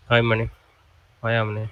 Hi, Mani. Hi, Amne.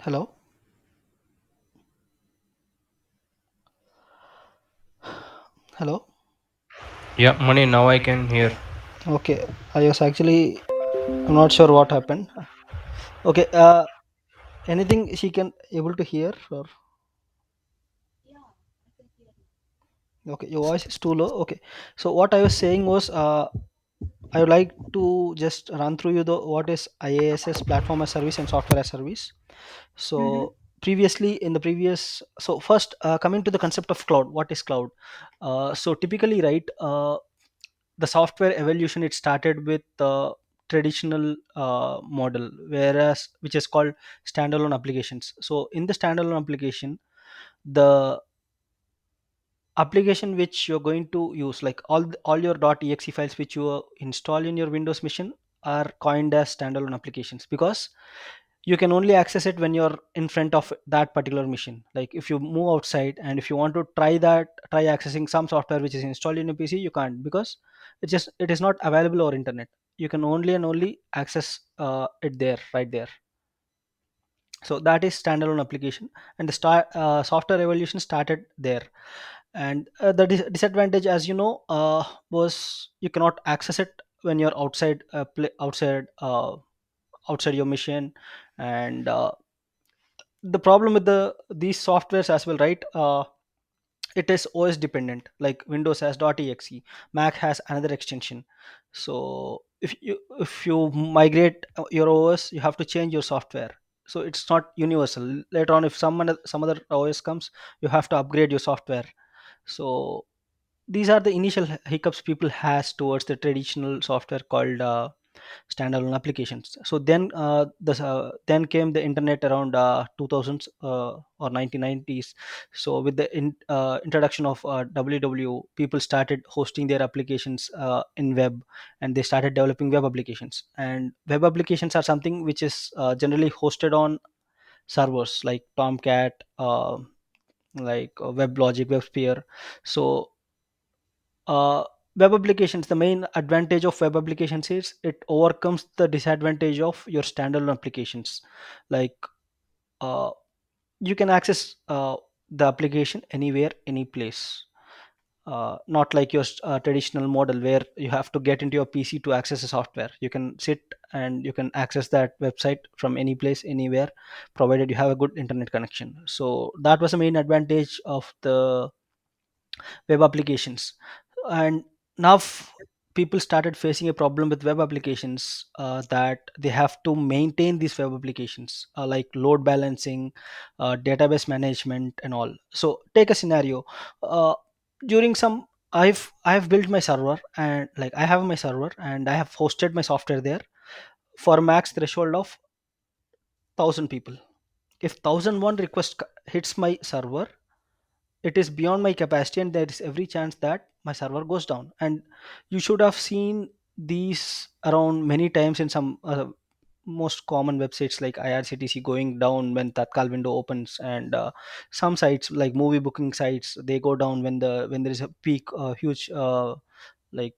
Hello. Hello. Yeah, Mani, now I can hear. Okay. I was actually. I'm not sure what happened. Okay. Anything she can able to hear or okay? Your voice is too low. Okay. So what I was saying was, I would like to just run through you the what is IaaS platform as service and software as service. Mhm. So previously in the previous, so first coming to the concept of cloud. What is cloud? So typically, right? The software evolution, it started with the traditional model, whereas which is called standalone applications. So in the standalone application, the application which you're going to use, like all your .exe files which you install in your Windows machine, are coined as standalone applications, because you can only access it when you're in front of that particular machine. Like if you move outside and if you want to try accessing some software which is installed in a PC, you can't, because it is not available over internet. You can only and only access it there, right there. So that is standalone application, and the software evolution started there. And the disadvantage, as you know, was you cannot access it when you're outside your machine. And the problem with these softwares as well, right? It is OS dependent. Like Windows has .exe, Mac has another extension. So if you migrate your OS, you have to change your software. So it's not universal. Later on, if some other OS comes, you have to upgrade your software. So these are the initial hiccups people has towards the traditional software called standalone applications. So then came the internet around 2000s or 1990s. So with the introduction of www, people started hosting their applications in web, and they started developing web applications. And web applications are something which is generally hosted on servers like Tomcat, like WebLogic, WebSphere. So uh, web applications, the main advantage of web applications is it overcomes the disadvantage of your standalone applications. Like uh, you can access the application anywhere, any place. Not like your traditional model where you have to get into your PC to access the software. You can sit and you can access that website from any place, anywhere, provided you have a good internet connection. So that was the main advantage of the web applications. And now people started facing a problem with web applications, that they have to maintain these web applications, like load balancing, database management and all. So take a scenario. During some I've built my server, and like I have my server and I have hosted my software there for a max threshold of 1000 people. If 1001 request hits my server, it is beyond my capacity, and there is every chance that my server goes down. And you should have seen these around many times in some most common websites like IRCTC going down when Tatkal window opens. And some sites like movie booking sites, they go down when there is a peak, huge, like,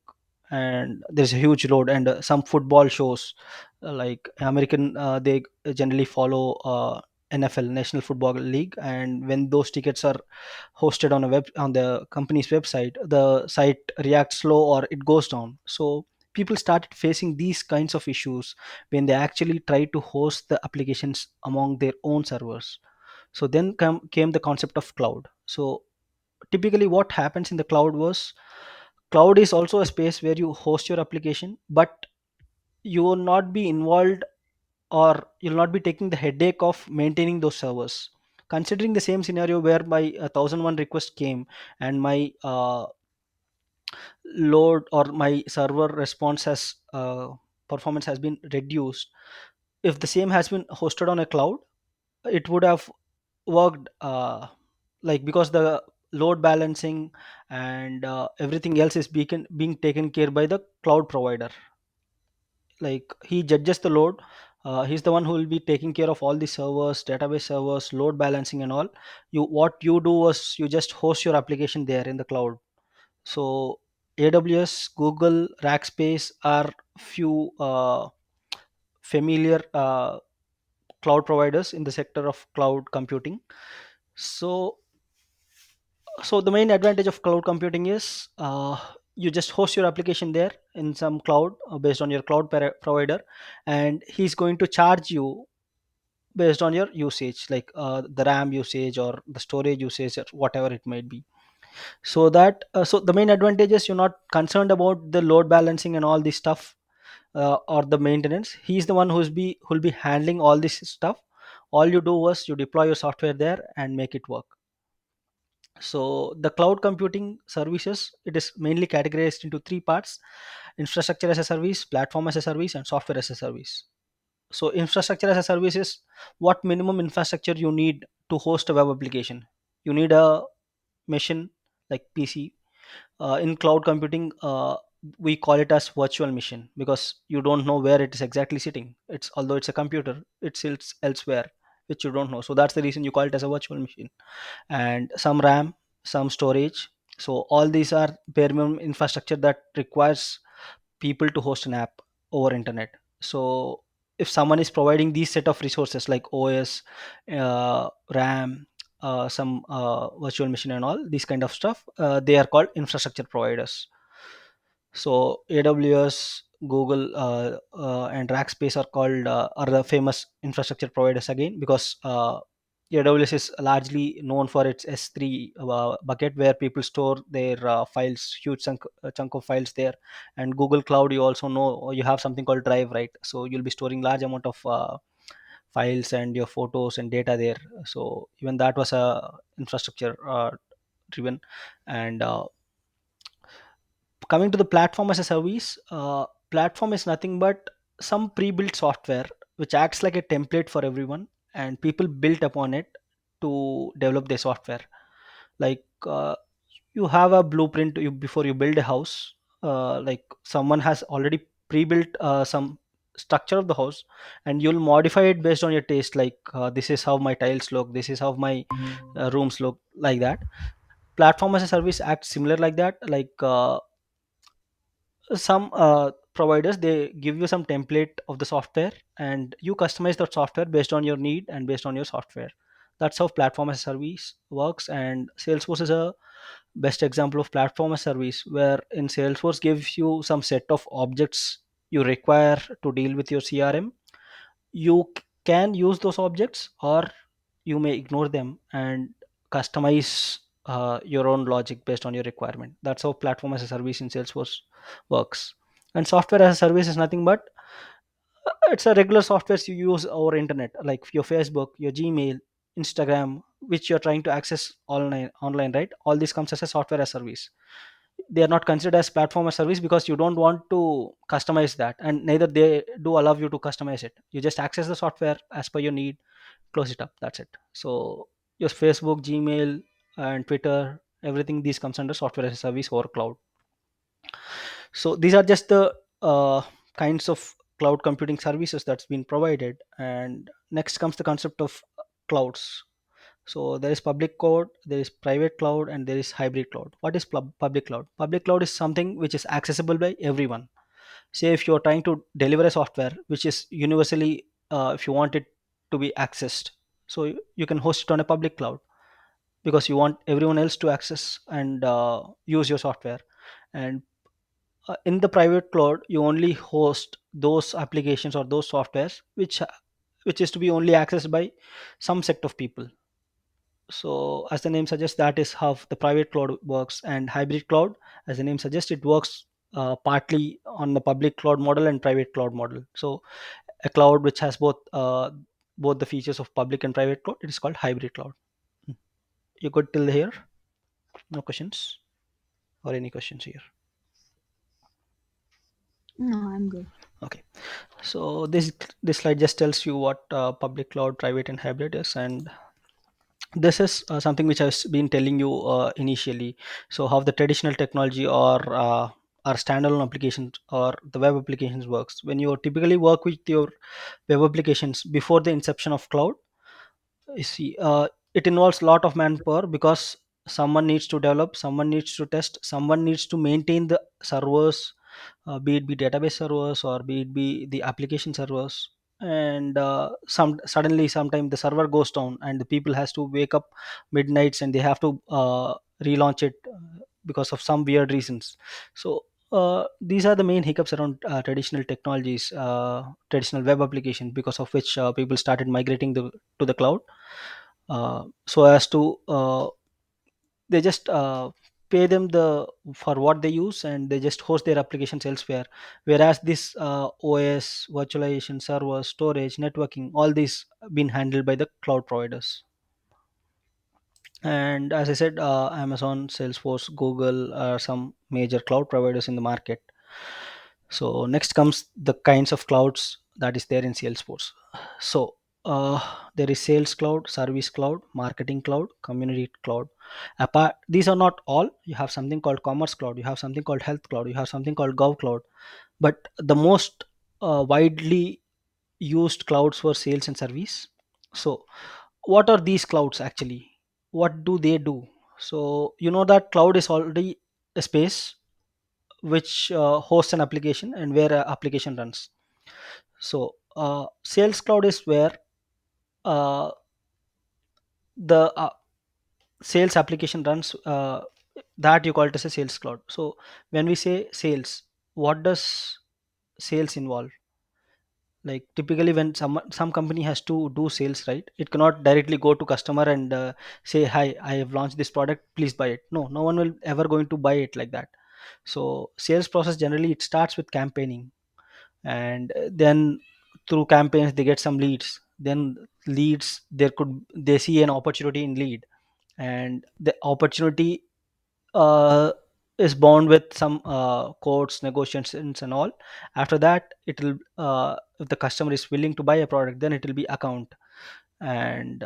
and there's a huge load. And some football shows, like American, they generally follow NFL, National Football League. And when those tickets are hosted on a web on the company's website, the site reacts slow or it goes down. So people started facing these kinds of issues when they actually try to host the applications among their own servers. So then came the concept of cloud. So typically what happens in the cloud was, cloud is also a space where you host your application, but you will not be involved, or you'll not be taking the headache of maintaining those servers. Considering the same scenario where my 1001 request came, and my load or my server response has performance has been reduced. If the same has been hosted on a cloud, it would have worked, like, because the load balancing and everything else is being taken care by the cloud provider. Like he judges the load. He's the one who will be taking care of all the servers, database servers, load balancing and all. What you do was you just host your application there in the cloud. So AWS, Google, Rackspace are few familiar cloud providers in the sector of cloud computing. So so the main advantage of cloud computing is, you just host your application there in some cloud, based on your provider, and he's going to charge you based on your usage, like the RAM usage or the storage usage or whatever it might be. So the main advantage is you're not concerned about the load balancing and all this stuff, or the maintenance. He's the one who'll be handling all this stuff. All you do was you deploy your software there and make it work. So the cloud computing services, it is mainly categorized into three parts: infrastructure as a service, platform as a service, and software as a service. So infrastructure as a service is what minimum infrastructure you need to host a web application. You need a machine like PC. In cloud computing, we call it as virtual machine because you don't know where it is exactly sitting. It's, although it's a computer, it sits elsewhere, which you don't know. So that's the reason you call it as a virtual machine. And some RAM, some storage. So all these are bare minimum infrastructure that requires people to host an app over internet. So if someone is providing these set of resources like OS, RAM, some virtual machine and all these kind of stuff, they are called infrastructure providers. So AWS, Google, and Rackspace are the famous infrastructure providers again, because AWS is largely known for its S3 bucket, where people store their files, huge chunk of files there. And Google Cloud, you also know, you have something called Drive, right? So you'll be storing large amount of files and your photos and data there. So even that was a infrastructure driven. And coming to the platform as a service, platform is nothing but some pre-built software which acts like a template for everyone, and people built upon it to develop their software. Like, you have a blueprint before you build a house. Like, someone has already pre-built some structure of the house, and you'll modify it based on your taste. Like, this is how my tiles look, this is how my rooms look, like that. Platform as a service acts similar like that. Like, some providers, they give you some template of the software, and you customize that software based on your need and based on your software. That's how platform as a service works. And Salesforce is a best example of platform as a service, where in Salesforce gives you some set of objects you require to deal with your CRM. You can use those objects, or you may ignore them and customize your own logic based on your requirement. That's how platform as a service in Salesforce works. And software as a service is nothing but, it's a regular softwares you use over internet, like your Facebook, your Gmail, Instagram, which you're trying to access online, right? All this comes as a software as service. They are not considered as platform as service because you don't want to customize that, and neither they do allow you to customize it. You just access the software as per your need, close it up, that's it. So your Facebook, Gmail, and Twitter, everything, these comes under software as a service or cloud. So these are just the kinds of cloud computing services that's been provided. And next comes the concept of clouds. So there is public cloud, there is private cloud, and there is hybrid cloud. What is public cloud? Public cloud is something which is accessible by everyone. Say if you're trying to deliver a software which is universally, if you want it to be accessed, so you can host it on a public cloud, because you want everyone else to access and use your software. And in the private cloud, you only host those applications or those softwares which is to be only accessed by some set of people. So as the name suggests, that is how the private cloud works. And hybrid cloud, as the name suggests, it works partly on the public cloud model and private cloud model. So a cloud which has both the features of public and private cloud, it is called hybrid cloud. You good till here? No questions or any questions here? No, I'm good. Okay. So this slide just tells you what public cloud, private, and hybrid is. And this is something which I've been telling you initially. So how the traditional technology or standalone applications or the web applications works. When you typically work with your web applications before the inception of cloud, you see, it involves a lot of manpower, because someone needs to develop, someone needs to test, someone needs to maintain the servers, be it be database servers or be it be the application servers. and some suddenly sometime the server goes down and the people has to wake up midnights and they have to relaunch it because of some weird reasons. So these are the main hiccups around traditional technologies, traditional web application, because of which people started migrating to the cloud, so as to they just pay them the for what they use and they just host their applications elsewhere, whereas this os virtualization, server storage, networking, all these been handled by the cloud providers. And as I said, Amazon, Salesforce, Google are some major cloud providers in the market. So next comes the kinds of clouds that is there in Salesforce. So uh, there is Sales Cloud, Service Cloud, Marketing Cloud, Community Cloud. Apart, these are not all. You have something called Commerce Cloud. You have something called Health Cloud. You have something called Gov Cloud. But the most widely used clouds for sales and service. So what are these clouds actually? What do they do? So you know that cloud is already a space which hosts an application and where an application runs. So sales cloud is where uh, the sales application runs, that you call it as a sales cloud. So when we say sales, what does sales involve? Like typically when some company has to do sales, right, it cannot directly go to customer and say, hi, I have launched this product, please buy it. No, no one will ever going to buy it like that. So sales process generally it starts with campaigning, and then through campaigns they get some leads. Then leads, there could they see an opportunity in lead, and the opportunity uh, is bound with some quotes, negotiations, and all. After that, it will if the customer is willing to buy a product, then it will be account. And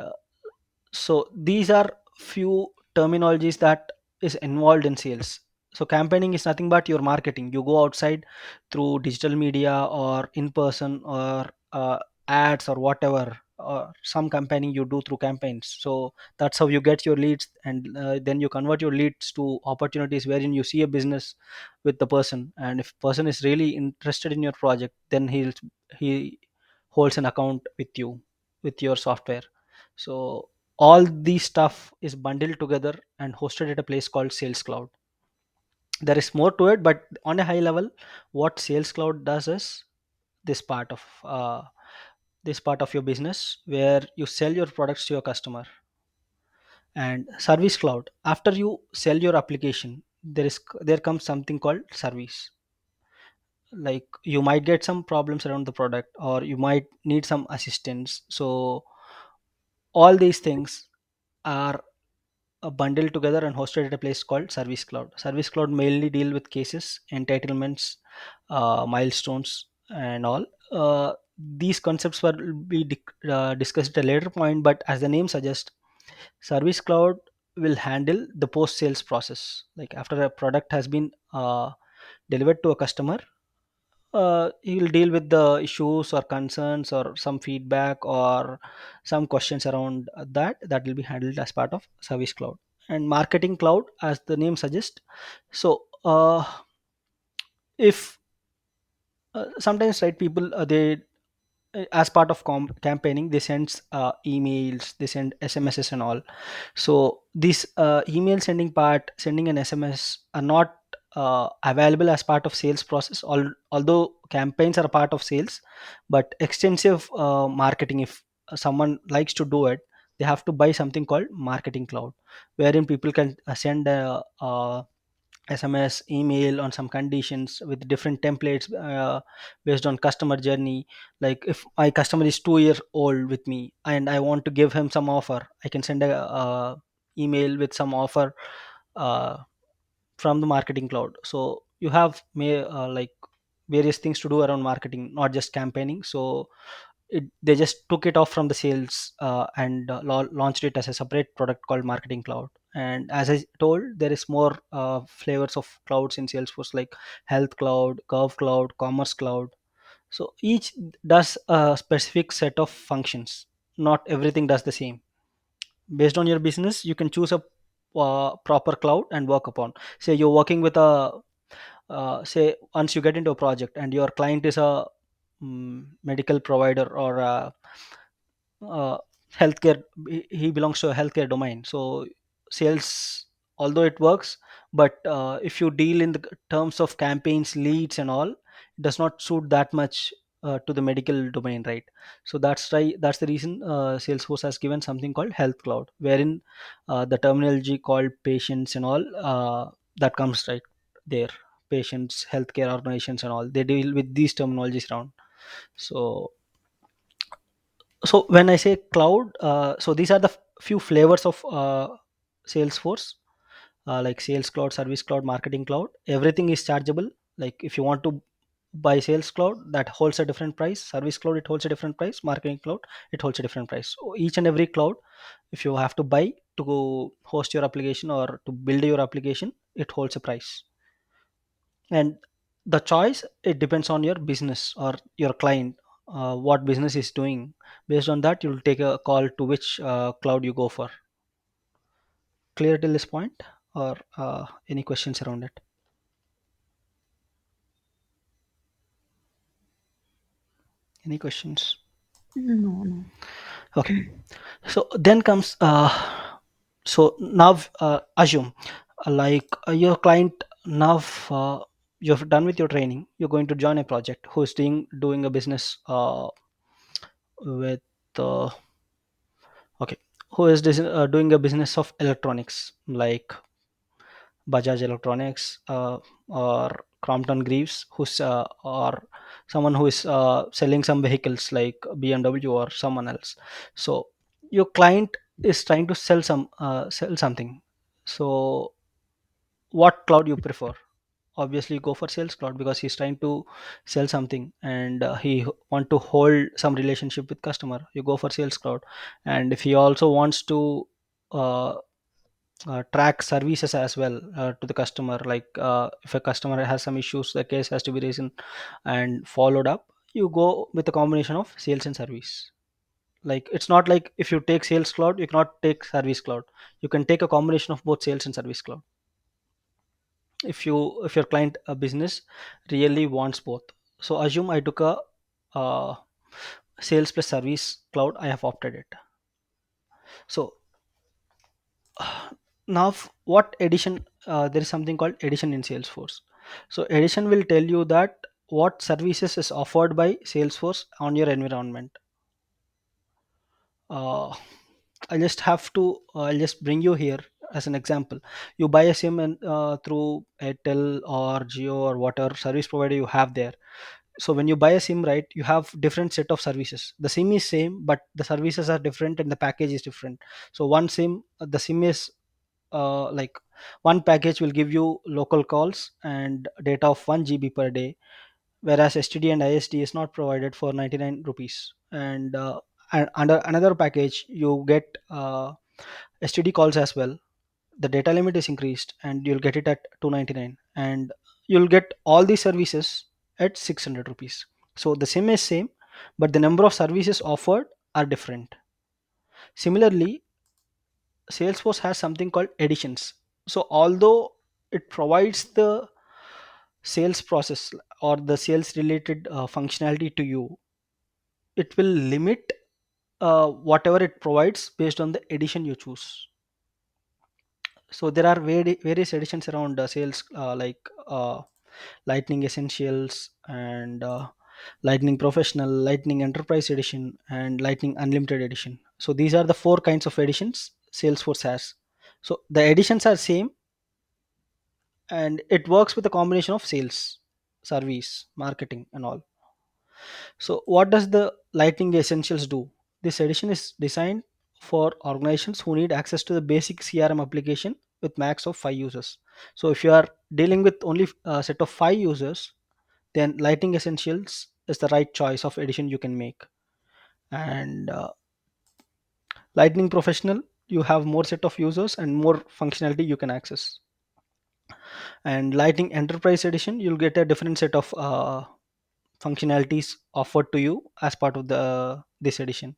so these are few terminologies that is involved in sales. So campaigning is nothing but your marketing. You go outside through digital media or in person or ads or whatever, or some campaigning you do through campaigns. So that's how you get your leads, and then you convert your leads to opportunities wherein you see a business with the person, and if person is really interested in your project, then he holds an account with you, with your software. So all these stuff is bundled together and hosted at a place called sales cloud. There is more to it, but on a high level, what sales cloud does is this part of your business where you sell your products to your customer. And service cloud, after you sell your application, there comes something called service. Like you might get some problems around the product or you might need some assistance. So all these things are bundled together and hosted at a place called Service Cloud. Service Cloud mainly deal with cases, entitlements, milestones, and all. These concepts will be discussed at a later point, but as the name suggests, Service Cloud will handle the post sales process. Like after a product has been delivered to a customer, he'll deal with the issues or concerns or some feedback or some questions around that will be handled as part of Service Cloud. And Marketing Cloud, as the name suggests, so if sometimes, right, people they as part of campaigning they send emails, they send SMSs and all. So this email sending part, sending an SMS are not available as part of sales process, although campaigns are a part of sales. But extensive marketing, if someone likes to do it, they have to buy something called Marketing Cloud, wherein people can send a SMS, email on some conditions with different templates based on customer journey. Like if my customer is 2 years old with me and I want to give him some offer, I can send a email with some offer uh, from the Marketing Cloud. So you have like various things to do around marketing, not just campaigning. So they just took it off from the sales and launched it as a separate product called Marketing Cloud. And as I told, there is more flavors of clouds in Salesforce, like Health Cloud, Gov Cloud, Commerce Cloud. So each does a specific set of functions. Not everything does the same. Based on your business, you can choose a proper cloud and work upon. Say you're working with a say once you get into a project and your client is a medical provider or uh, healthcare. He belongs to a healthcare domain. So sales, although it works, but if you deal in the terms of campaigns, leads and all, it does not suit that much to the medical domain, right? So that's the reason Salesforce has given something called health cloud, wherein the terminology called patients and all, that comes right there. Patients, healthcare organizations and all, they deal with these terminologies around. So when I say cloud, so these are the few flavors of Salesforce, like Sales Cloud, Service Cloud, Marketing Cloud. Everything is chargeable. Like if you want to buy Sales Cloud, that holds a different price. Service Cloud, it holds a different price. Marketing Cloud, it holds a different price. So each and every cloud, if you have to buy to go host your application or to build your application, it holds a price. And the choice, it depends on your business or your client, what business is doing. Based on that, you'll take a call to which cloud you go for. Clear till this point, or any questions around it? Any questions? No, no. Okay. So then comes so now, assume your client now, you've done with your training, you're going to join a project who's doing a business with okay, who is doing a business of electronics, like Bajaj Electronics, or Crompton Greaves, or someone who is selling some vehicles like BMW or someone else. So your client is trying to sell something. So what cloud you prefer? Obviously go for Sales Cloud, because he's trying to sell something, and want to hold some relationship with customer. You go for Sales Cloud. And if he also wants to uh, track services as well to the customer, like if a customer has some issues, the case has to be raised and followed up, you go with a combination of sales and service. Like it's not like if you take Sales Cloud you cannot take Service Cloud. You can take a combination of both Sales and Service Cloud, if your client a business really wants both. So assume I took a uh, Sales plus Service Cloud, I have opted it. So now, what edition, there is something called edition in Salesforce. So edition will tell you that what services is offered by Salesforce on your environment. uh, I'll just bring you here as an example. You buy a sim through Airtel or Geo or whatever service provider you have there. So when you buy a sim, right, you have different set of services. The sim is same, but the services are different and the package is different. So one sim, the sim is like one package will give you local calls and data of 1 GB per day, whereas STD and ISD is not provided for 99 rupees. And under another package you get STD calls as well. The data limit is increased and you'll get it at 299, and you'll get all these services at 600 rupees. So the sim is same, but the number of services offered are different. Similarly, Salesforce has something called editions. So although it provides the sales process or the sales related functionality to you, it will limit whatever it provides based on the edition you choose. So there are various editions around sales, like Lightning Essentials and Lightning Professional, Lightning Enterprise Edition, and Lightning Unlimited Edition. So these are the four kinds of editions Salesforce has. So the editions are same, and it works with a combination of sales, service, marketing and all. So what does the Lightning Essentials do? This edition is designed for organizations who need access to the basic CRM application with max of 5 users. So if you are dealing with only a set of 5 users, then Lightning Essentials is the right choice of edition you can make. And Lightning Professional, you have more set of users and more functionality you can access. And Lightning Enterprise Edition, you'll get a different set of functionalities offered to you as part of the this edition.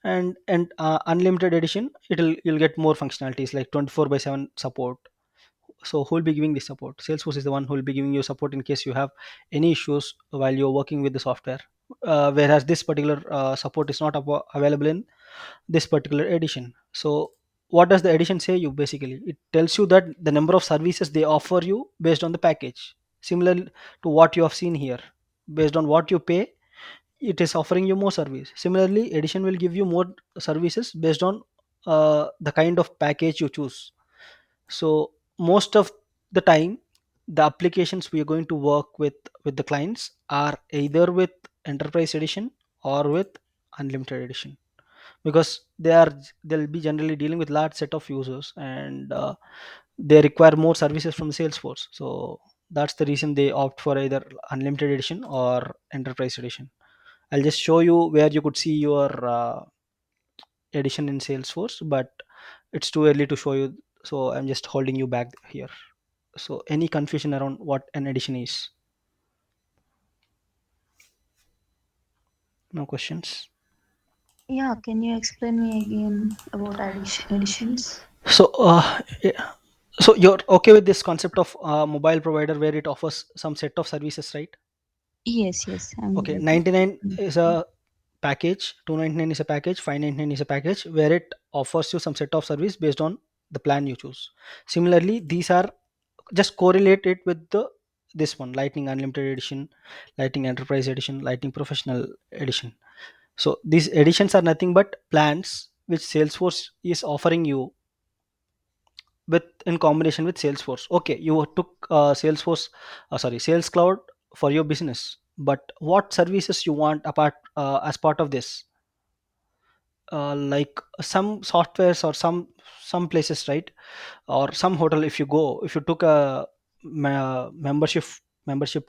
And Unlimited Edition, you'll get more functionalities like 24 by 7 support. So who will be giving this support? Salesforce is the one who will be giving you support in case you have any issues while you're working with the software. whereas this particular support is not available in this particular edition. So what does the edition say you? Basically it tells you that the number of services they offer you based on the package, similar to what you have seen here. Based on what you pay, it is offering you more service. Similarly, edition will give you more services based on the kind of package you choose. So most of the time, the applications we are going to work with the clients are either with enterprise edition or with unlimited edition, because they'll be generally dealing with large set of users, and they require more services from Salesforce. So that's the reason they opt for either unlimited edition or enterprise edition. I'll just show you where you could see your edition in Salesforce, but it's too early to show you, so I'm just holding you back here. So any confusion around what an edition is? No questions? Yeah, can you explain me again about editions? So so you're okay with this concept of mobile provider where it offers some set of services, right? Yes, yes, I'm Okay, good. 99 is a package, 299 is a package, 599 is a package where it offers you some set of service based on the plan you choose. Similarly, these are just correlate it with the this one: Lightning Unlimited Edition, Lightning Enterprise Edition, Lightning Professional Edition. So these editions are nothing but plans which Salesforce is offering you with in combination with Salesforce. Okay, you took Salesforce, sorry, Sales Cloud for your business, but what services you want apart as part of this? Like some softwares or some places, right? Or some hotel, if you go, if you took a membership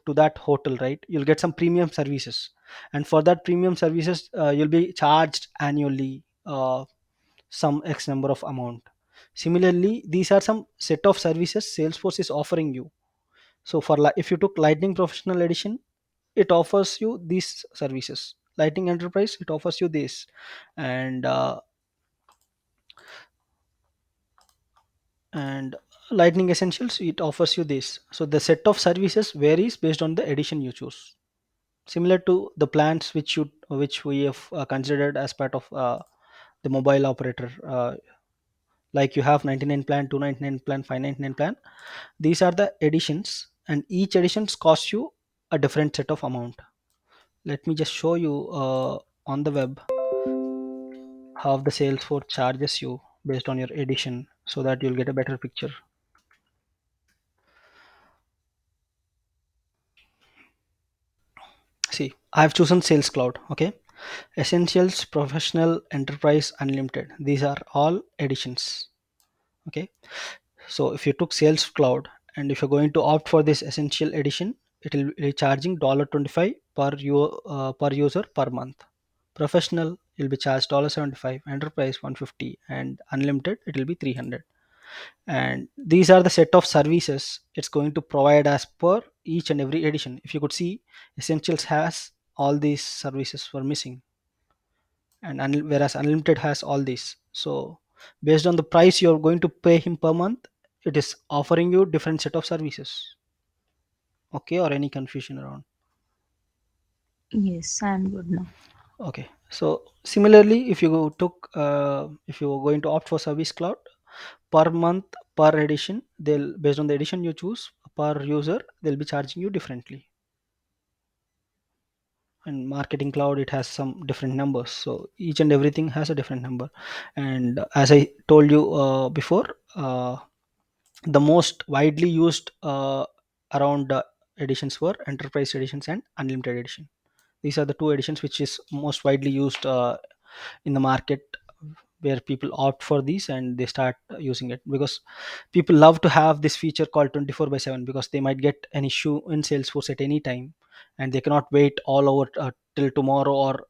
to that hotel, right, you'll get some premium services, and for that premium services you'll be charged annually some x number of amount. Similarly, these are some set of services Salesforce is offering you. So for if you took Lightning Professional Edition, it offers you these services. Lightning Enterprise, it offers you this, and and Lightning Essentials, it offers you this. So the set of services varies based on the edition you choose, similar to the plans which we have considered as part of the mobile operator. Like you have 99 plan, 299 plan, 599 plan. These are the editions, and each editions cost you a different set of amount. Let me just show you on the web how the Salesforce charges you based on your edition, so that you'll get a better picture. See, I've chosen Sales Cloud. Okay, Essentials, Professional, Enterprise, Unlimited. These are all editions. Okay, so if you took Sales Cloud and if you're going to opt for this Essential edition, it will be charging $25 per user per month. Professional will be charged $75, Enterprise 150, and Unlimited it will be 300. And these are the set of services it's going to provide as per each and every edition. If you could see, Essentials has all these services were missing, and whereas Unlimited has all these. So based on the price you're going to pay him per month, it is offering you different set of services. Okay, or any confusion around? Yes, I'm good now. Okay, so similarly, if you took if you're going to opt for Service Cloud, per month, per edition, they'll, based on the edition you choose, per user they'll be charging you differently. And Marketing Cloud, it has some different numbers, so each and everything has a different number. And as I told you before, the most widely used around editions were Enterprise editions and Unlimited edition. These are the two editions which is most widely used in the market, where people opt for these and they start using it, because people love to have this feature called 24 by 7, because they might get an issue in Salesforce at any time, and they cannot wait all over till tomorrow, or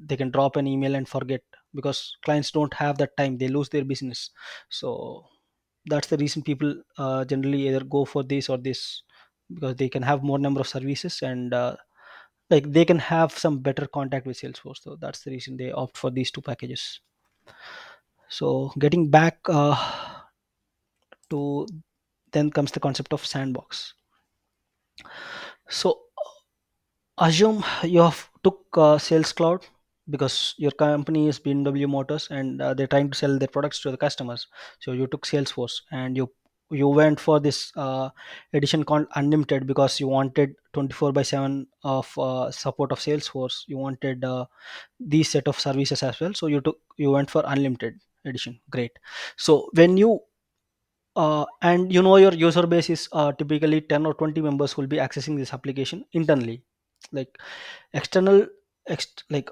they can drop an email and forget, because clients don't have that time, they lose their business. So that's the reason people generally either go for this or this, because they can have more number of services, and like they can have some better contact with Salesforce. So that's the reason they opt for these two packages. So getting back to, then comes the concept of sandbox. So Assume you have took Sales Cloud because your company is BMW Motors, and they're trying to sell their products to the customers. So you took Salesforce, and you went for this edition called Unlimited because you wanted 24 by 7 of support of Salesforce. You wanted these set of services as well, so you went for Unlimited edition. Great. So when you and you know your user base is typically 10 or 20 members will be accessing this application internally. Like external like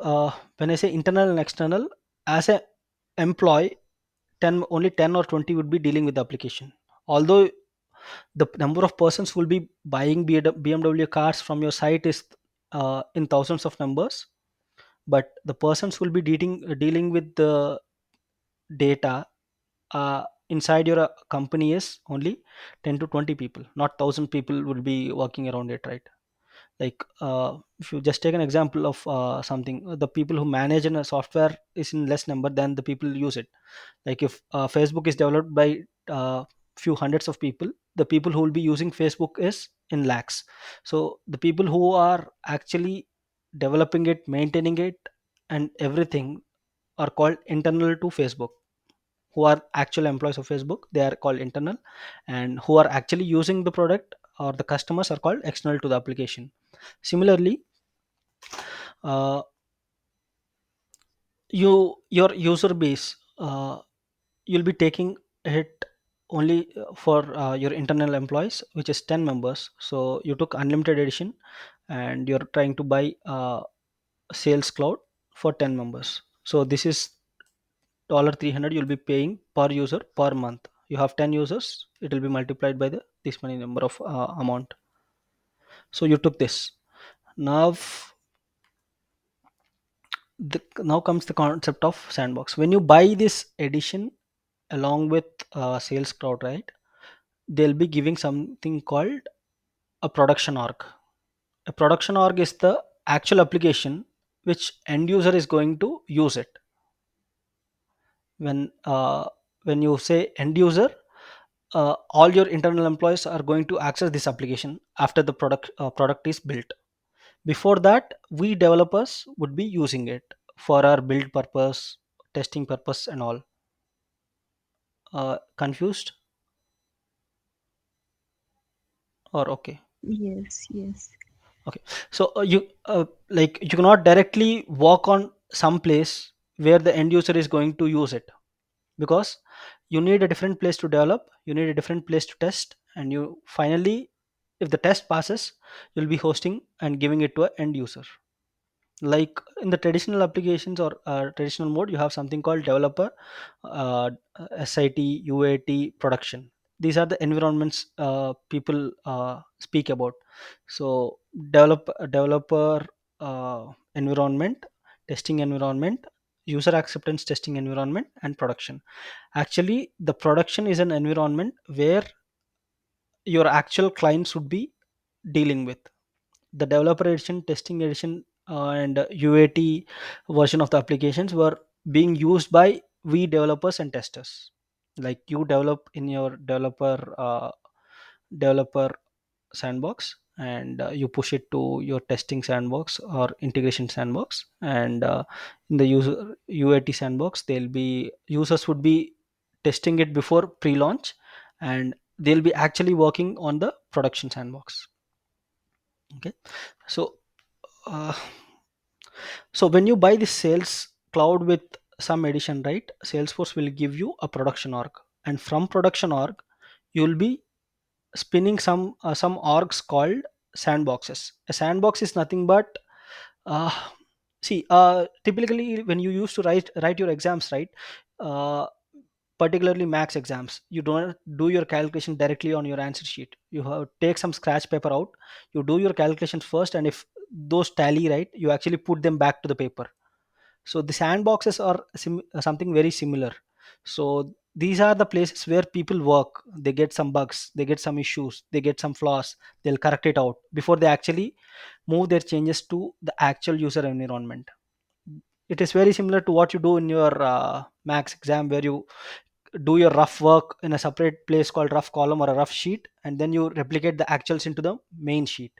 when I say internal and external, as a employee, 10, only 10 or 20 would be dealing with the application. Although the number of persons who will be buying BMW cars from your site is in thousands of numbers, but the persons who will be dealing with the data inside your company is only 10 to 20 people, not 1,000 people will be working around it, right? Like if you just take an example of something, the people who manage in a software is in less number than the people use it. Like if Facebook is developed by few hundreds of people, the people who will be using Facebook is in lakhs. So the people who are actually developing it, maintaining it, and everything are called internal to Facebook. Who are actual employees of Facebook, they are called internal, and who are actually using the product or the customers are called external to the application. Similarly, uh, your user base, you'll be taking it only for your internal employees, which is 10 members. So you took Unlimited edition, and you're trying to buy Sales Cloud for 10 members. So this is 300 you'll be paying per user per month. You have 10 users, it will be multiplied by the this many number of amount. So you took this. Now now comes the concept of sandbox. When you buy this edition along with Sales Cloud, right, they'll be giving something called a production org. A production org is the actual application which end user is going to use it. When uh, when you say end user, all your internal employees are going to access this application after the product is built. Before that, we developers would be using it for our build purpose, testing purpose, and all. Confused or okay? Yes, yes. Okay. So you like you cannot directly walk on some place where the end user is going to use it, because you need a different place to develop, you need a different place to test, and you finally, if the test passes, you'll be hosting and giving it to an end user. Like in the traditional applications or traditional mode, you have something called developer, uh, SIT, UAT, production. These are the environments people speak about. So developer environment, testing environment, user acceptance testing environment, and production. Actually, the production is an environment where your actual clients would be dealing with. The developer edition, testing edition, and UAT version of the applications were being used by we developers and testers. Like you develop in your developer sandbox, and you push it to your testing sandbox or integration sandbox, and in the user UAT sandbox, they'll be users would be testing it before pre-launch, and they'll be actually working on the production sandbox. Okay. So uh, so when you buy the Sales Cloud with some edition, right, Salesforce will give you a production org, and from production org, you will be spinning some orgs called sandboxes. A sandbox is nothing but uh, see, typically when you used to write your exams, right, uh, particularly max exams, you don't do your calculation directly on your answer sheet. You have take some scratch paper out, you do your calculations first, and if those tally, right, you actually put them back to the paper. So the sandboxes are something very similar. So these are the places where people work. They get some bugs, they get some issues, they get some flaws, they'll correct it out before they actually move their changes to the actual user environment. It is very similar to what you do in your max exam, where you do your rough work in a separate place called rough column or a rough sheet, and then you replicate the actuals into the main sheet.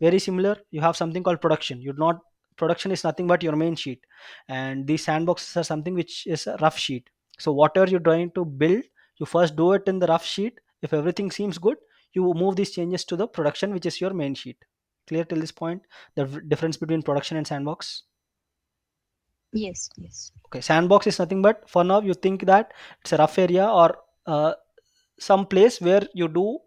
Very similar, you have something called production. You not Production is nothing but your main sheet, and these sandboxes are something which is a rough sheet. So whatever you're trying to build, you first do it in the rough sheet. If everything seems good, you move these changes to the production, which is your main sheet. Clear till this point, the difference between production and sandbox? Yes, yes. Okay, sandbox is nothing but, for now you think that it's a rough area, or uh, some place where you do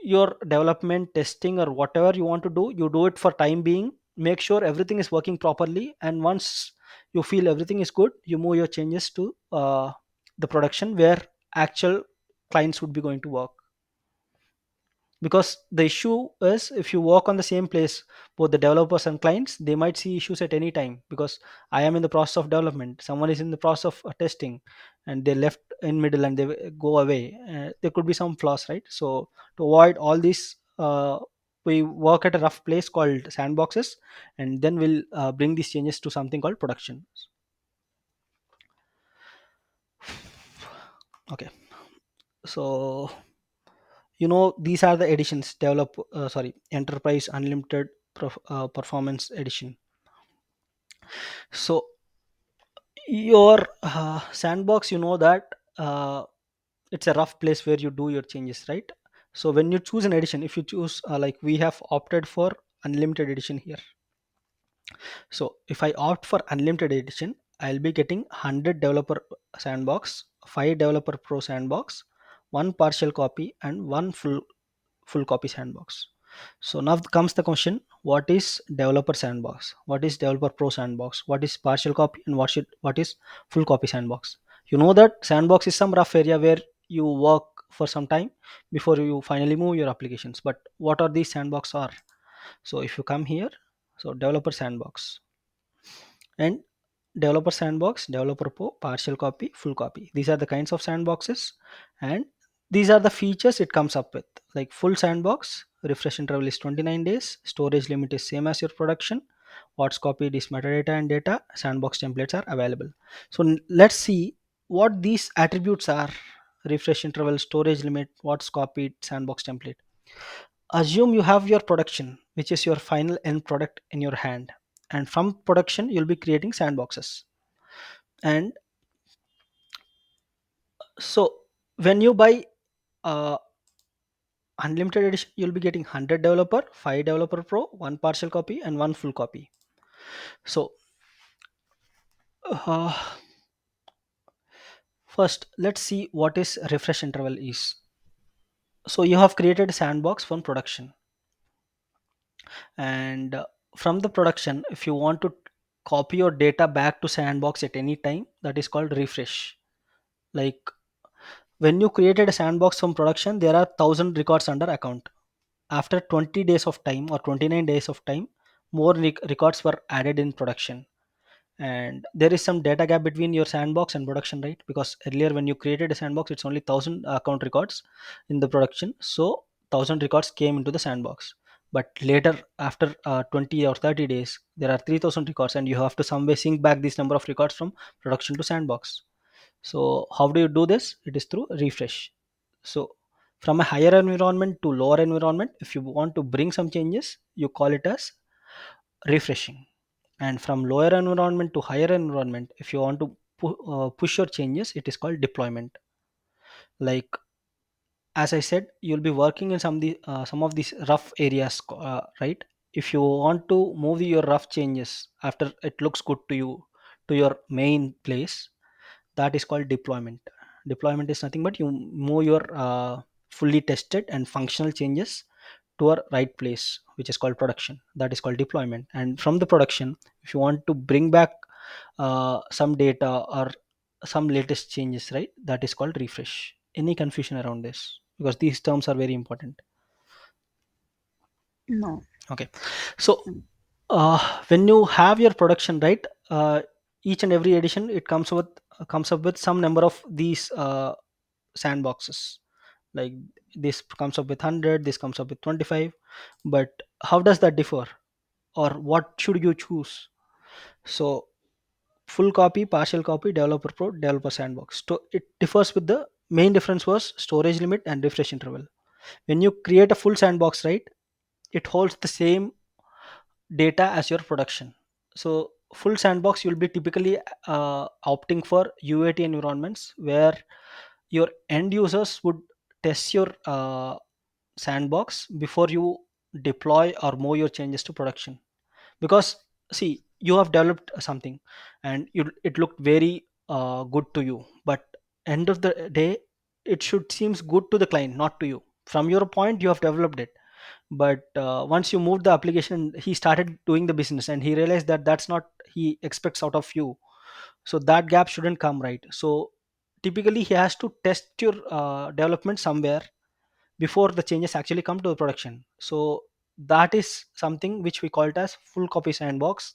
your development, testing, or whatever you want to do. You do it for time being, make sure everything is working properly, and once you feel everything is good, you move your changes to the production where actual clients would be going to work. Because the issue is, if you work on the same place, both the developers and clients, they might see issues at any time. Because I am in the process of development, someone is in the process of testing, and they left in middle and they go away, there could be some flaws, right? So to avoid all these, we work at a rough place called sandboxes, and then we'll bring these changes to something called production. Okay, so these are the editions. Enterprise Unlimited Performance Edition. So your sandbox, that it's a rough place where you do your changes, right? So when you choose an edition, if you choose, like we have opted for unlimited edition here. So if I opt for unlimited edition, I'll be getting 100 developer sandbox, 5 developer pro sandbox, one partial copy, and one full copy sandbox. So now comes the question: what is developer sandbox? What is developer pro sandbox? What is partial copy? And what is full copy sandbox? You know that sandbox is some rough area where you work for some time before you finally move your applications. But what are these sandbox are? So if you come here, so developer sandbox and developer sandbox, developer pro, partial copy, full copy. These are the kinds of sandboxes, and these are the features it comes up with. Like full sandbox, refresh interval is 29 days, storage limit is same as your production, what's copied is metadata and data, sandbox templates are available. So let's see what these attributes are: refresh interval, storage limit, what's copied, sandbox template. Assume you have your production, which is your final end product in your hand, and from production you'll be creating sandboxes. And so when you buy uh, unlimited edition, you'll be getting 100 developer, 5 developer pro, one partial copy, and one full copy. So uh, first let's see what is refresh interval is. So you have created a sandbox from production, and from the production, if you want to copy your data back to sandbox at any time, that is called refresh. Like when you created a sandbox from production, there are 1000 records under account. After 20 days of time or 29 days of time, more records were added in production. And there is some data gap between your sandbox and production, right? Because earlier when you created a sandbox, it's only 1000 account records in the production. So 1000 records came into the sandbox. But later, after 20 or 30 days, there are 3000 records, and you have to some way sync back this number of records from production to sandbox. So how do you do this? It is through refresh. So from a higher environment to lower environment, if you want to bring some changes, you call it as refreshing. And from lower environment to higher environment, if you want to push your changes, it is called deployment. Like as I said, you'll be working in some of these rough areas, right? If you want to move your rough changes after it looks good to you to your main place, that is called deployment. Deployment is nothing but you move your fully tested and functional changes to a right place, which is called production. That is called deployment. And from the production, if you want to bring back some data or some latest changes, right, that is called refresh. Any confusion around this? Because these terms are very important. No. Okay, so when you have your production, right, each and every edition, it comes up with some number of these sandboxes. Like this comes up with 100, this comes up with 25. But how does that differ, or what should you choose? So full copy, partial copy, developer pro, developer sandbox. So it differs with the main difference was storage limit and refresh interval. When you create a full sandbox, right, it holds the same data as your production. So full sandbox, you'll be typically opting for UAT environments where your end users would test your sandbox before you deploy or move your changes to production. Because see, you have developed something and it looked very good to you, but end of the day, it should seems good to the client, not to you. From your point, you have developed it, but once you moved the application, he started doing the business and he realized that that's not he expects out of you. So that gap shouldn't come, right? So typically he has to test your development somewhere before the changes actually come to the production. So that is something which we call it as full copy sandbox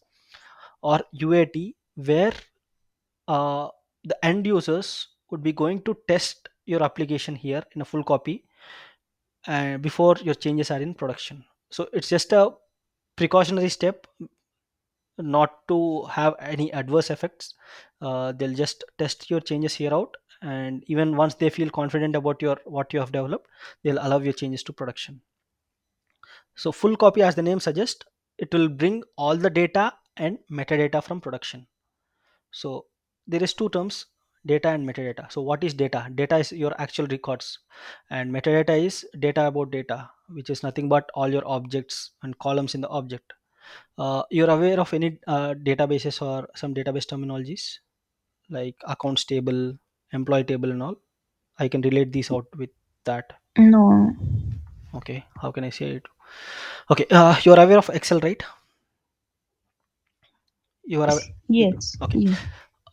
or UAT, where uh, the end users would be going to test your application here in a full copy before your changes are in production. So it's just a precautionary step not to have any adverse effects. They'll just test your changes here out, and even once they feel confident about your what you have developed, they'll allow your changes to production. So full copy, as the name suggests, it will bring all the data and metadata from production. So there is two terms, data and metadata. So what is data? Data is your actual records, and metadata is data about data, which is nothing but all your objects and columns in the object. You're aware of any databases or some database terminologies like accounts table, employee table, and all? I can relate these out with that. No. Okay, how can I say it? Okay, you're aware of Excel, right? You are Yes. okay. Yes.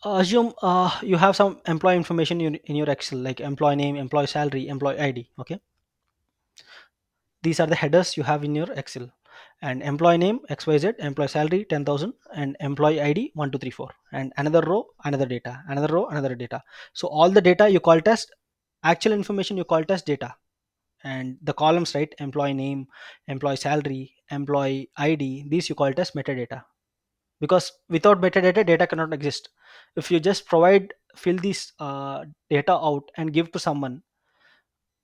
Assume you have some employee information in your Excel, like employee name, employee salary, employee ID. Okay, these are the headers you have in your Excel. And employee name XYZ, employee salary 10,000, and employee ID 1234, and another row another data, another row another data. So all the data you call it as actual information, you call it as data. And the columns, right, employee name, employee salary, employee ID, these you call it as metadata. Because without metadata, data cannot exist. If you just provide fill these data out and give to someone,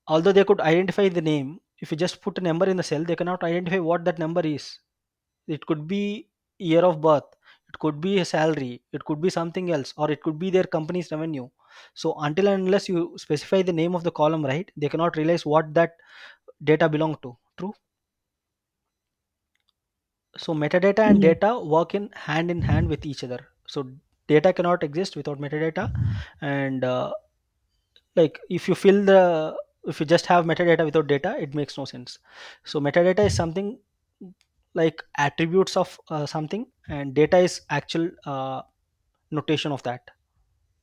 although they could identify the name, if you just put a number in the cell, they cannot identify what that number is. It could be year of birth, it could be a salary, it could be something else, or it could be their company's revenue. So until and unless you specify the name of the column, right, they cannot realize what that data belong to. True. So metadata and Yes. data work in hand with each other. So data cannot exist without metadata. And like if you just have metadata without data, it makes no sense. So metadata is something like attributes of something, and data is actual notation of that.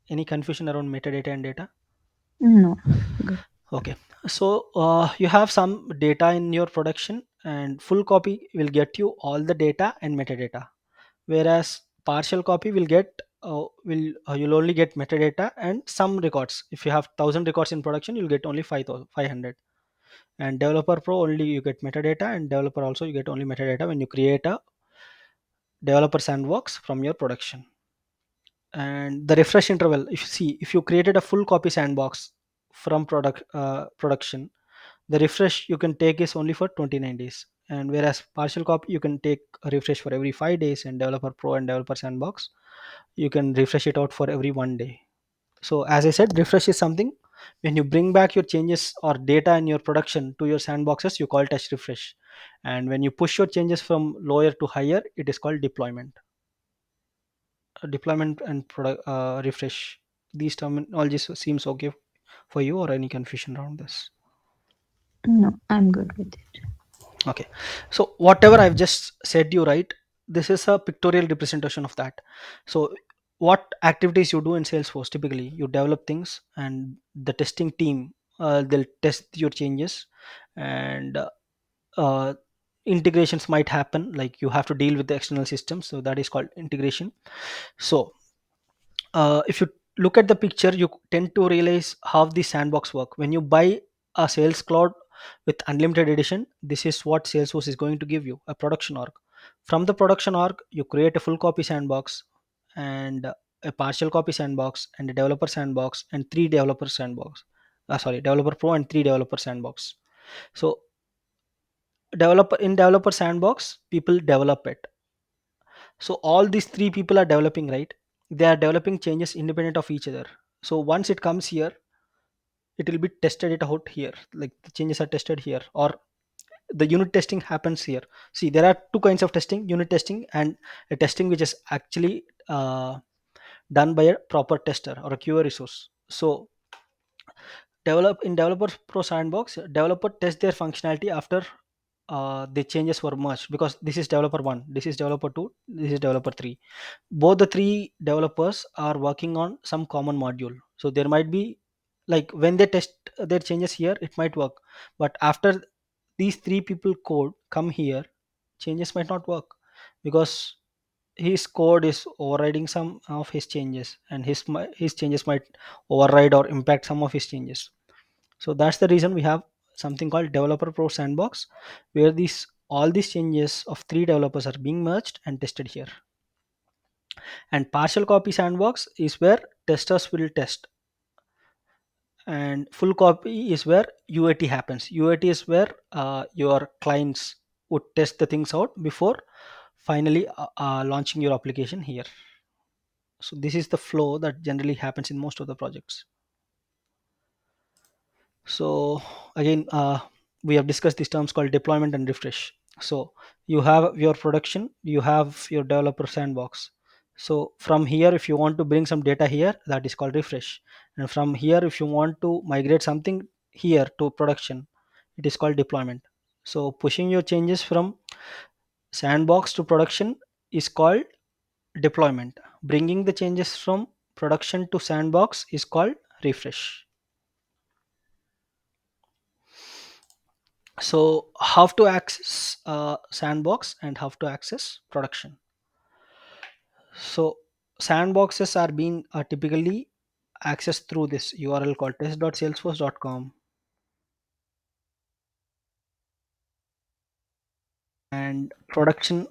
Any confusion around metadata and data? No. Good. Okay, so you have some data in your production, and full copy will get you all the data and metadata, whereas partial copy will get will you'll only get metadata and some records. If you have 1,000 records in production, you'll get only 500. And developer pro, only you get metadata, and developer also you get only metadata when you create a developer sandbox from your production. And the refresh interval, if you see, if you created a full copy sandbox from production, the refresh you can take is only for 29 days, and whereas partial copy you can take a refresh for every 5 days, and developer pro and developer sandbox you can refresh it out for every 1 day. So as I said, refresh is something when you bring back your changes or data in your production to your sandboxes, you call it as refresh. And when you push your changes from lower to higher, it is called deployment. Deployment and refresh, these terminologies seems okay for you, or any confusion around this? No, I'm good with it. Okay, so whatever I've just said you, right, this is a pictorial representation of that. So what activities you do in Salesforce? Typically you develop things, and the testing team, they'll test your changes. And uh, integrations might happen, like you have to deal with the external systems, so that is called integration. So if you look at the picture, you tend to realize how the sandbox work. When you buy a Sales Cloud with unlimited edition, this is what Salesforce is going to give you: a production org. From the production org, you create a full copy sandbox, and a partial copy sandbox, and a developer sandbox, and three developer sandbox. Sorry, developer pro and three developer sandbox. So developer sandbox, people develop it. So all these three people are developing, right? They are developing changes independent of each other. So once it comes here, it will be tested it out here, like the changes are tested here, or the unit testing happens here. See, there are two kinds of testing: unit testing and a testing which is actually done by a proper tester or a QA resource. So developer pro sandbox, developer test their functionality after the changes were merged, because this is developer 1, this is developer 2, this is developer 3. Both the three developers are working on some common module. So there might be, like, when they test their changes here, it might work, but after these three people code come here, changes might not work, because his code is overriding some of his changes, and his changes might override or impact some of his changes. So that's the reason we have something called developer pro sandbox, where these all these changes of three developers are being merged and tested here. And partial copy sandbox is where testers will test, and full copy is where UAT happens. UAT is where your clients would test the things out before finally launching your application here. So this is the flow that generally happens in most of the projects. So again, we have discussed these terms called deployment and refresh. So you have your production, you have your developer sandbox. So from here, if you want to bring some data here, that is called refresh. And from here, if you want to migrate something here to production, it is called deployment. So pushing your changes from sandbox to production is called deployment. Bringing the changes from production to sandbox is called refresh. So how to access sandbox and how to access production? So sandboxes are being typically accessed through this URL called test.salesforce.com, and production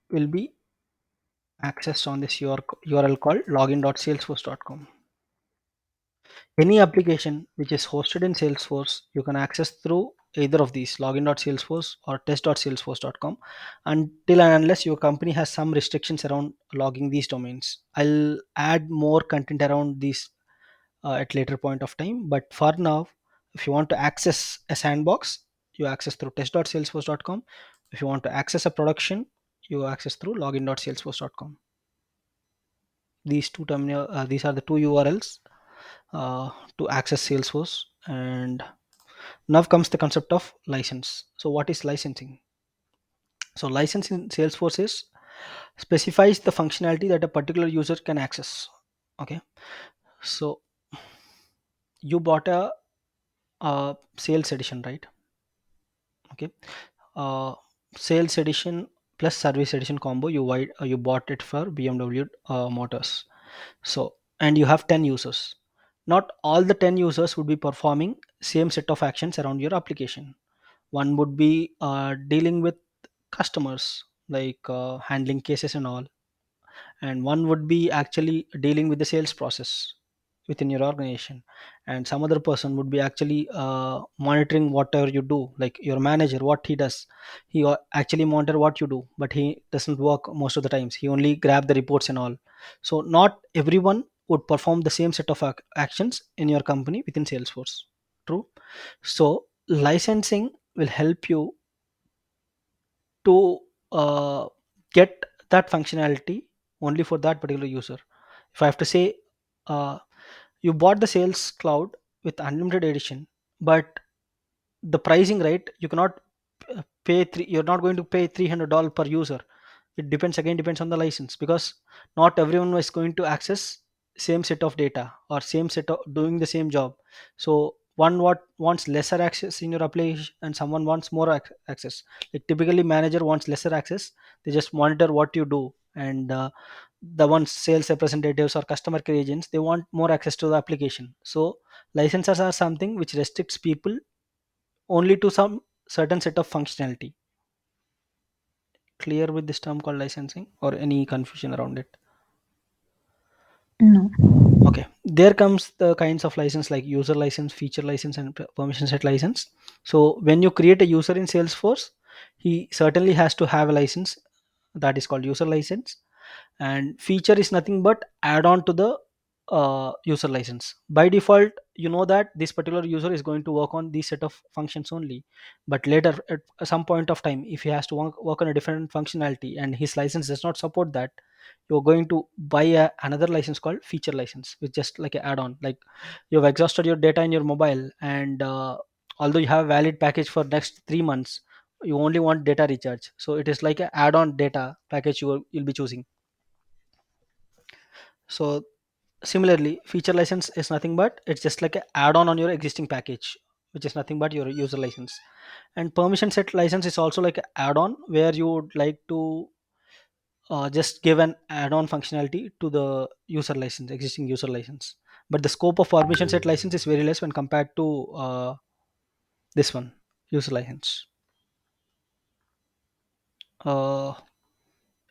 will be accessed on this URL called login.salesforce.com. Any application which is hosted in Salesforce, you can access through either of these, login.salesforce or test.salesforce.com, until and unless your company has some restrictions around logging these domains. I'll add more content around these at later point of time, but for now, if you want to access a sandbox, you access through test.salesforce.com. If you want to access a production, you access through login.salesforce.com. These are the two URLs to access Salesforce. And now comes the concept of license. So what is licensing? So license in Salesforce is specifies the functionality that a particular user can access. Okay, so you bought a sales edition, right? Okay, uh, sales edition plus service edition combo, you bought it for BMW Motors. So, and you have 10 users. Not all the 10 users would be performing same set of actions around your application. One would be dealing with customers, like handling cases and all, and one would be actually dealing with the sales process within your organization, and some other person would be actually monitoring whatever you do, like your manager, what he does. He actually monitor what you do, but he doesn't work most of the times, he only grab the reports and all. So not everyone would perform the same set of actions in your company within Salesforce. True. So licensing will help you to get that functionality only for that particular user. If I have to say, uh, you bought the sales cloud with unlimited edition, but the pricing, right, you cannot you're not going to pay $300 per user. It depends on the license, because not everyone is going to access same set of data or same set of doing the same job. So one what wants lesser access in your application and someone wants more access. Like typically manager wants lesser access, they just monitor what you do, and the ones sales representatives or customer care agents, they want more access to the application. So licenses are something which restricts people only to some certain set of functionality. Clear with this term called licensing, or any confusion around it? No. Okay, there comes the kinds of license like user license, feature license, and permission set license. So when you create a user in Salesforce, he certainly has to have a license that is called user license. And feature is nothing but add on to the user license. By default, you know that this particular user is going to work on these set of functions only, but later at some point of time, if he has to work on a different functionality and his license does not support that, you're going to buy another license called feature license, which just like an add-on. Like, you've exhausted your data in your mobile, and although you have a valid package for next 3 months, you only want data recharge, so it is like an add-on data package you'll be choosing. So similarly, feature license is nothing but it's just like an add-on on your existing package, which is nothing but your user license. And permission set license is also like an add-on where you would like to just give an add-on functionality to the user license, existing user license. But the scope of permission set license is very less when compared to this one, user license. uh,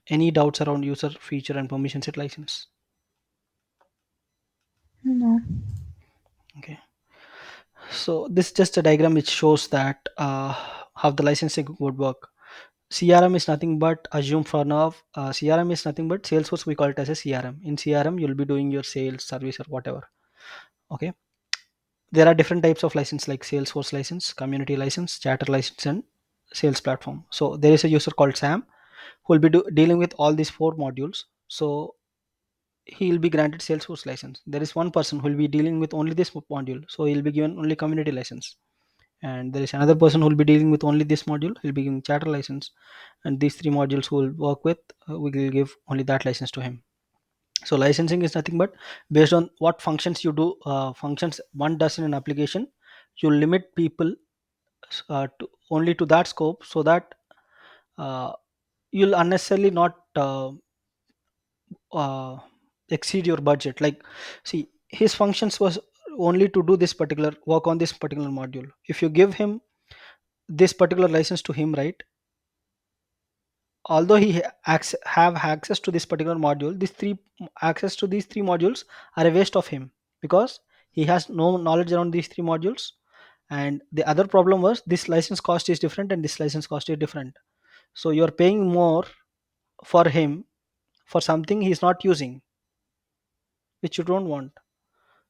any doubts around user feature and permission set license? No. Okay, so this is just a diagram which shows that how the licensing would work. CRM is nothing but, assume for now, CRM is nothing but Salesforce. We call it as a CRM. In CRM, you'll be doing your sales, service, or whatever. Okay. There are different types of license like Salesforce license, community license, chatter license, and sales platform. So there is a user called Sam who will be dealing with all these four modules. So he will be granted Salesforce license. There is one person who will be dealing with only this module, so he'll be given only community license. And there is another person who will be dealing with only this module, he'll be given chatter license. And these three modules who will work with, we will give only that license to him. So licensing is nothing but based on what functions you do, functions one does in an application, you limit people to only to that scope, so that uh, you'll unnecessarily not uh, exceed your budget. Like, see, his functions was only to do this particular work on this particular module. If you give him this particular license to him, right, although he have access to this particular module, these three access to these three modules are a waste of him, because he has no knowledge around these three modules. And the other problem was this license cost is different and this license cost is different, so you're paying more for him for something he's not using, which you don't want.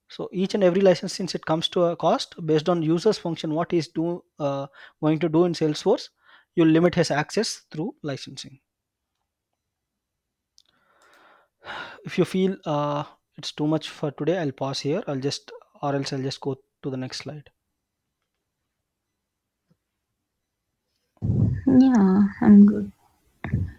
So each and every license, since it comes to a cost based on user's function, what he's going to do in Salesforce, you limit his access through licensing. If you feel it's too much for today, I'll pause here. Or else I'll just go to the next slide. Yeah, I'm good.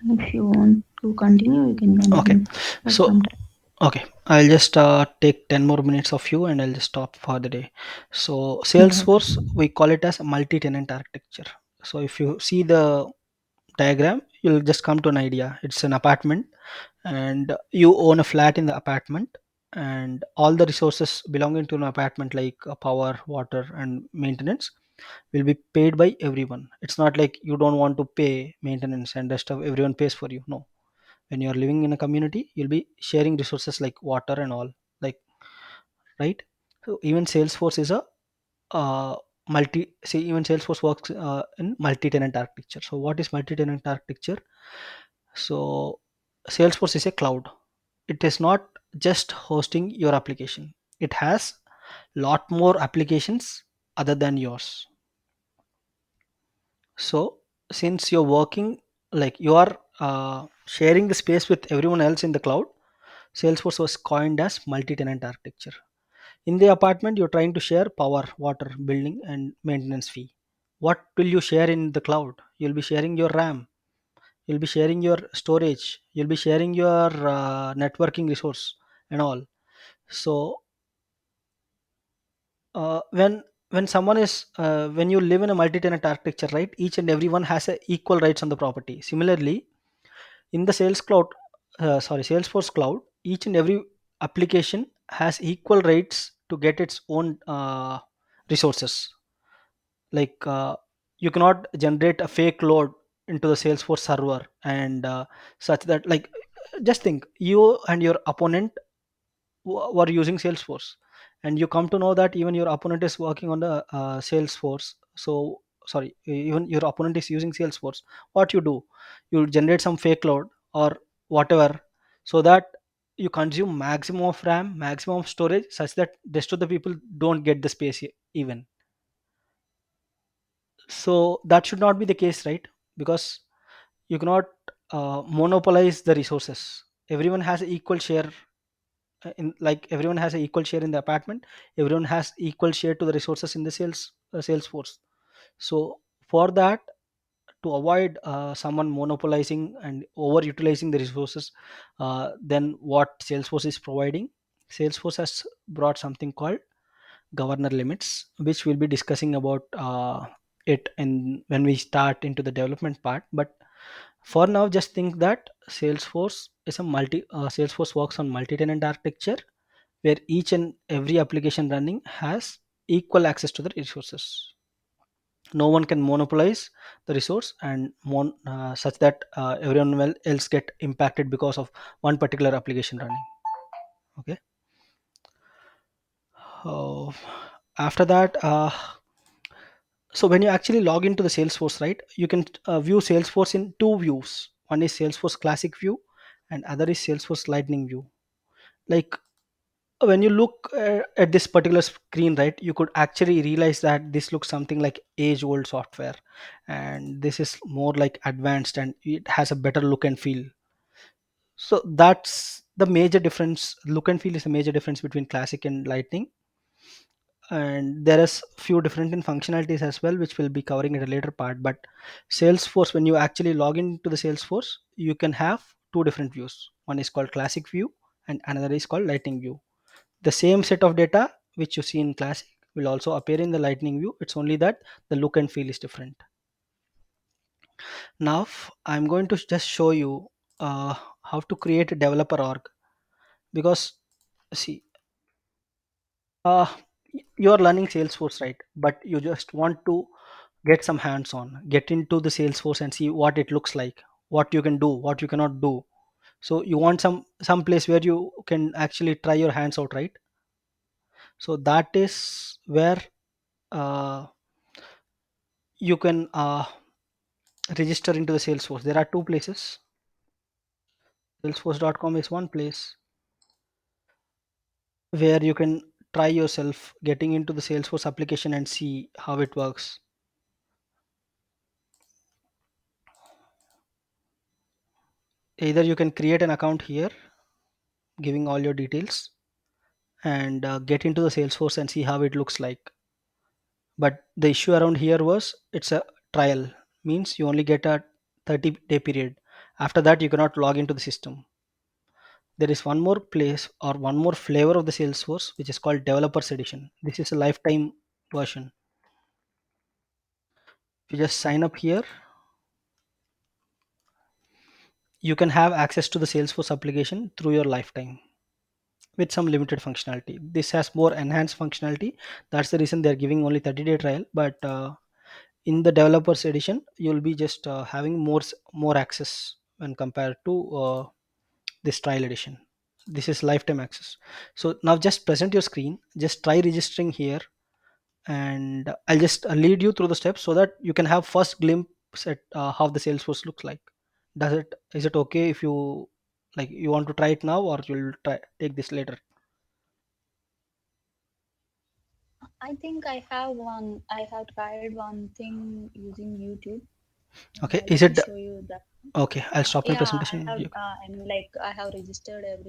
If you want to continue, you can Okay. continue. But So sometime. okay, I'll just take 10 more minutes of you and I'll just stop for the day. So Yeah. Salesforce, we call it as a multi-tenant architecture. So if you see the diagram, you'll just come to an idea. It's an apartment, and you own a flat in the apartment, and all the resources belonging to an apartment like power, water, and maintenance will be paid by everyone. It's not like you don't want to pay maintenance and rest of everyone pays for you. No, when you are living in a community, you'll be sharing resources like water and all, like, right. So even Salesforce is a multi see even Salesforce works in multi-tenant architecture. So what is multi-tenant architecture? So Salesforce is a cloud. It is not just hosting your application, it has lot more applications other than yours. So since you're working, like, you are sharing the space with everyone else in the cloud, Salesforce was coined as multi-tenant architecture. In the apartment, you're trying to share power, water, building, and maintenance fee. What will you share in the cloud? You'll be sharing your RAM, you'll be sharing your storage, you'll be sharing your networking resource and all. So when someone is when you live in a multi-tenant architecture, right, each and everyone has a equal rights on the property. Similarly, in the Salesforce cloud, each and every application has equal rights to get its own resources. Like, you cannot generate a fake load into the Salesforce server, and such that, like, just think, you and your opponent were using Salesforce, and you come to know that even your opponent is working on the Salesforce. So sorry, even your opponent is using Salesforce, what you do, you generate some fake cloud or whatever, so that you consume maximum of RAM, maximum of storage, such that rest of the people don't get the space even. So that should not be the case, right? Because you cannot monopolize the resources. Everyone has equal share in, like everyone has an equal share in the apartment, everyone has equal share to the resources in the sales force. So for that, to avoid someone monopolizing and overutilizing the resources, then what Salesforce is providing, Salesforce has brought something called governor limits, which we'll be discussing about it in when we start into the development part. But for now, just think that Salesforce works on multi-tenant architecture, where each and every application running has equal access to the resources. No one can monopolize the resource and such that everyone else get impacted because of one particular application running. Okay. uh, After that, so when you actually log into the Salesforce, right, you can view Salesforce in two views. One is Salesforce classic view and other is Salesforce lightning view. Like when you look at this particular screen, right, you could actually realize that this looks something like age old software, and this is more like advanced and it has a better look and feel. So that's the major difference. Look and feel is the major difference between classic and lightning. And there is few different in functionalities as well, which we'll be covering at a later part. But Salesforce, when you actually log into the Salesforce, you can have two different views. One is called classic view and another is called lightning view. The same set of data which you see in classic will also appear in the lightning view. It's only that the look and feel is different. Now I'm going to just show you how to create a developer org. Because see, uh, you are learning Salesforce, right? But you just want to get some hands on, get into the Salesforce and see what it looks like, what you can do, what you cannot do. So you want some place where you can actually try your hands out, right? So that is where uh, you can register into the Salesforce. There are two places. Salesforce.com is one place where you can try yourself getting into the Salesforce application and see how it works. Either you can create an account here, giving all your details, and get into the Salesforce and see how it looks like. But the issue around here was it's a trial, means you only get a 30-day period. After that, you cannot log into the system. There is one more place or one more flavor of the Salesforce which is called Developers Edition. This is a lifetime version. If you just sign up here, you can have access to the Salesforce application through your lifetime with some limited functionality. This has more enhanced functionality. That's the reason they're giving only 30-day trial. But in the Developers Edition, you'll be just having more access when compared to this trial edition. This is lifetime access. So now just present your screen, just try registering here, and I'll just lead you through the steps so that you can have first glimpse at how the Salesforce looks like. Is it okay if you, like, you want to try it now or you'll take this later? I think I have tried one thing using YouTube. Okay, is Let me it show you that. okay? I'll stop my Yeah, I presentation. have, I mean, like, I have registered everything.